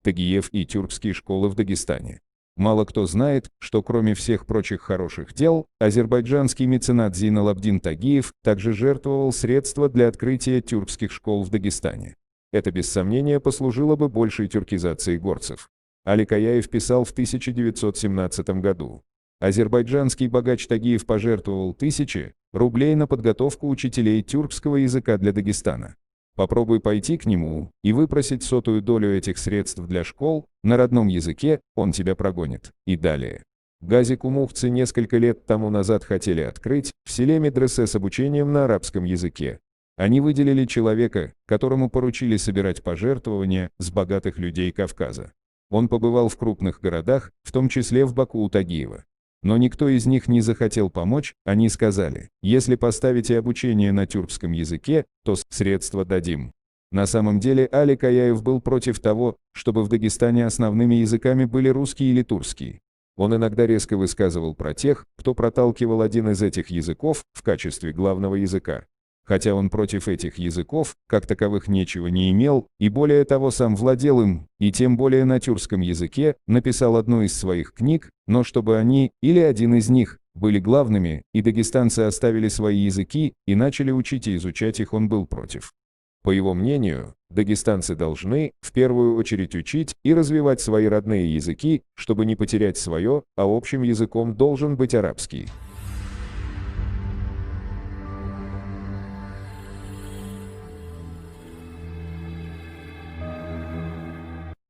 Тагиев и тюркские школы в Дагестане. Мало кто знает, что кроме всех прочих хороших дел, азербайджанский меценат Зейналабдин Тагиев также жертвовал средства для открытия тюркских школ в Дагестане. Это без сомнения послужило бы большей тюркизации горцев. Али Каяев писал в 1917 году. Азербайджанский богач Тагиев пожертвовал 1000 рублей на подготовку учителей тюркского языка для Дагестана. Попробуй пойти к нему и выпросить 100-ю долю этих средств для школ на родном языке, он тебя прогонит. И далее. Гази-кумухцы несколько лет тому назад хотели открыть в селе медресе с обучением на арабском языке. Они выделили человека, которому поручили собирать пожертвования с богатых людей Кавказа. Он побывал в крупных городах, в том числе в Баку у Тагиева. Но никто из них не захотел помочь, они сказали, если поставите обучение на тюркском языке, то средства дадим. На самом деле Али Каяев был против того, чтобы в Дагестане основными языками были русский или турский. Он иногда резко высказывал про тех, кто проталкивал один из этих языков в качестве главного языка. Хотя он против этих языков, как таковых, ничего не имел, и более того сам владел им, и тем более на тюркском языке, написал одну из своих книг, но чтобы они, или один из них, были главными, и дагестанцы оставили свои языки и начали учить и изучать их, он был против. По его мнению, дагестанцы должны, в первую очередь, учить и развивать свои родные языки, чтобы не потерять свое, а общим языком должен быть арабский.